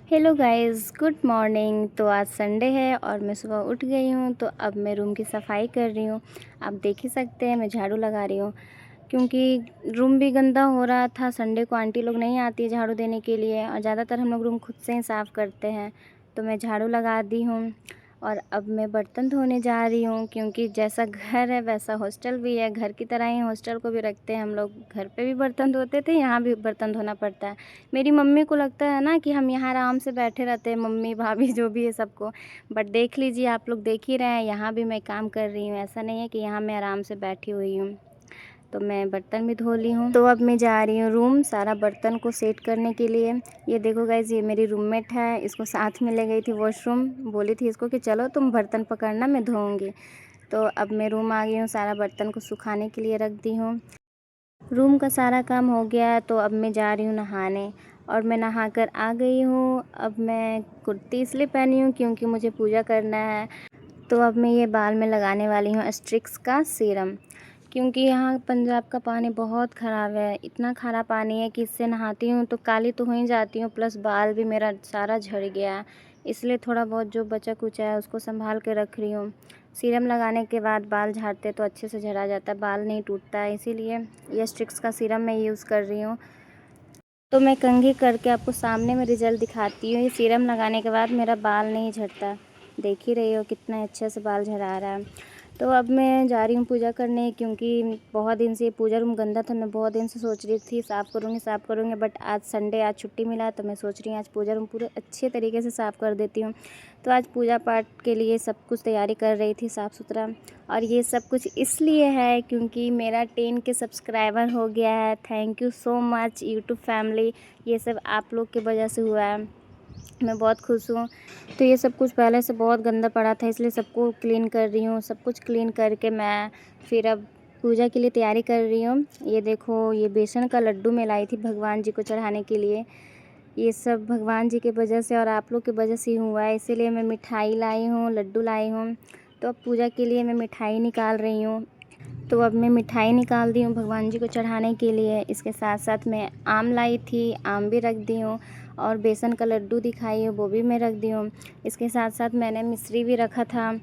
Hello guys, good morning. तो आज Sunday है और मैं सुबह उठ गई हूँ। तो अब मैं रूम की सफाई कर रही हूँ। आप देख ही सकते हैं मैं झाड़ू लगा रही हूँ, क्योंकि रूम भी गंदा हो रहा था। संडे को आंटी लोग नहीं आती है झाड़ू देने के लिए, और ज़्यादातर हम लोग रूम खुद से ही साफ़ करते हैं। तो मैं झाड़ू लगा दी हूँ और अब मैं बर्तन धोने जा रही हूँ, क्योंकि जैसा घर है वैसा हॉस्टल भी है। घर की तरह ही हॉस्टल को भी रखते हैं हम लोग। घर पे भी बर्तन धोते थे, यहाँ भी बर्तन धोना पड़ता है। मेरी मम्मी को लगता है ना कि हम यहाँ आराम से बैठे रहते हैं, मम्मी भाभी जो भी है सबको। बट देख लीजिए, आप लोग देख ही रहे हैं, यहाँ भी मैं काम कर रही हूँ। ऐसा नहीं है कि यहाँ मैं आराम से बैठी हुई हूँ। तो मैं बर्तन भी धो ली हूँ। तो अब मैं जा रही हूँ रूम सारा बर्तन को सेट करने के लिए। ये देखो गाइज, ये मेरी रूममेट है, इसको साथ में ले गई थी वॉशरूम। बोली थी इसको कि चलो तुम बर्तन पकड़ना, मैं धोऊंगी। तो अब मैं रूम आ गई हूँ, सारा बर्तन को सुखाने के लिए रख दी हूँ। रूम का सारा काम हो गया है, तो अब मैं जा रही हूँ नहाने। और मैं नहाकर आ गई हूँ। अब मैं कुर्ती इसलिए पहनी हूँ क्योंकि मुझे पूजा करना है। तो अब मैं ये बाल में लगाने वाली हूँ एस्ट्रिक्स का सीरम, क्योंकि यहाँ पंजाब का पानी बहुत ख़राब है। इतना खारा पानी है कि इससे नहाती हूँ तो काली तो हो ही जाती हूँ, प्लस बाल भी मेरा सारा झड़ गया है। इसलिए थोड़ा बहुत जो बचा कुचा है उसको संभाल के रख रही हूँ। सीरम लगाने के बाद बाल झाड़ते तो अच्छे से झड़ा जाता है, बाल नहीं टूटता है। इसीलिए ये स्ट्रिक्स का सीरम मैं यूज़ कर रही हूँ। तो मैं कंघी करके आपको सामने में रिज़ल्ट दिखाती हूँ। ये सीरम लगाने के बाद मेरा बाल नहीं झड़ता। देख ही रही हो कितना अच्छे से बाल झड़ा रहा है। तो अब मैं जा रही हूँ पूजा करने, क्योंकि बहुत दिन से ये पूजा रूम गंदा था। मैं बहुत दिन से सोच रही थी साफ़ करूँगी, बट आज संडे, आज छुट्टी मिला, तो मैं सोच रही हूँ आज पूजा रूम पूरे अच्छे तरीके से साफ़ कर देती हूँ। तो आज पूजा पाठ के लिए सब कुछ तैयारी कर रही थी, साफ़ सुथरा। और ये सब कुछ इसलिए है क्योंकि मेरा 10 के सब्सक्राइबर हो गया है। Thank you so much YouTube family. ये सब आप लोग की वजह से हुआ है, मैं बहुत खुश हूँ। तो ये सब कुछ पहले से बहुत गंदा पड़ा था, इसलिए सबको क्लीन कर रही हूँ। सब कुछ क्लीन करके मैं फिर अब पूजा के लिए तैयारी कर रही हूँ। ये देखो, ये बेसन का लड्डू मैं लाई थी भगवान जी को चढ़ाने के लिए। ये सब भगवान जी की वजह से और आप लोग की वजह से ही हुआ है, इसीलिए मैं मिठाई लाई हूँ, लड्डू लाई हूँ। तो अब पूजा के लिए मैं मिठाई निकाल रही हूँ। तो अब मैं मिठाई निकाल दी हूँ भगवान जी को चढ़ाने के लिए। इसके साथ साथ मैं आम लाई थी, आम भी रख दी हूँ। और बेसन का लड्डू दिखाई हूँ, वो भी मैं रख दी हूँ। इसके साथ साथ मैंने मिश्री भी रखा था।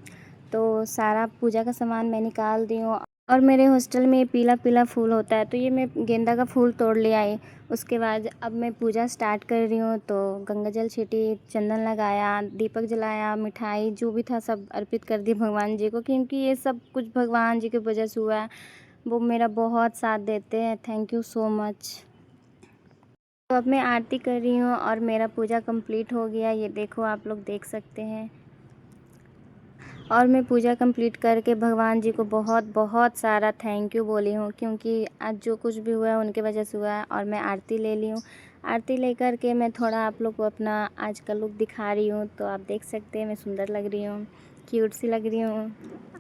तो सारा पूजा का सामान मैं निकाल दी हूँ। और मेरे हॉस्टल में पीला पीला फूल होता है, तो ये मैं गेंदा का फूल तोड़ ले आई। उसके बाद अब मैं पूजा स्टार्ट कर रही हूँ। तो गंगा जल छीटी, चंदन लगाया, दीपक जलाया, मिठाई जो भी था सब अर्पित कर दी भगवान जी को, क्योंकि ये सब कुछ भगवान जी की वजह से हुआ है। वो मेरा बहुत साथ देते हैं। Thank you so much. तो अब मैं आरती कर रही हूँ और मेरा पूजा कंप्लीट हो गया। ये देखो, आप लोग देख सकते हैं। और मैं पूजा कंप्लीट करके भगवान जी को बहुत बहुत सारा थैंक यू बोली हूँ, क्योंकि आज जो कुछ भी हुआ है उनके वजह से हुआ है। और मैं आरती ले ली हूँ। आरती लेकर के मैं थोड़ा आप लोग को अपना आज का लुक दिखा रही हूँ। तो आप देख सकते हैं मैं सुंदर लग रही हूँ, क्यूट सी लग रही हूँ।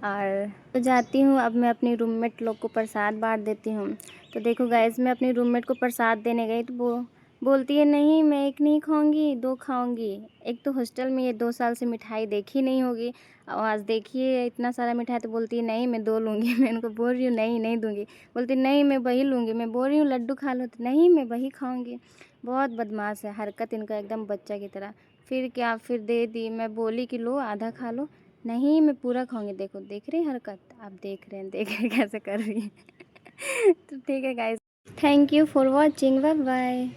और तो जाती हूँ, अब मैं अपनी रूममेट लोग को प्रसाद बांट देती हूँ। तो देखो गाइस, मैं अपनी रूममेट को प्रसाद देने गई तो वो बोलती है नहीं मैं एक नहीं खाऊंगी, दो खाऊंगी। एक तो हॉस्टल में ये 2 साल से मिठाई देखी नहीं होगी, और आज देखिए इतना सारा मिठाई, तो बोलती है नहीं मैं 2 लूँगी। मैं उनको बोल रही हूँ नहीं नहीं दूँगी, बोलती नहीं मैं वही लूँगी। मैं बोल रही हूँ लड्डू खा लो, तो नहीं मैं वही खाऊँगी। बहुत बदमाश है, हरकत इनका एकदम बच्चा की तरह। फिर क्या, फिर दे दी। मैं बोली कि लो आधा खा लो, नहीं मैं पूरा खाऊँगी। देखो, देख रही हरकत, आप देख रहे हैं, देख रहे कैसे कर रही है। तो ठीक है guys, thank you for watching, bye bye.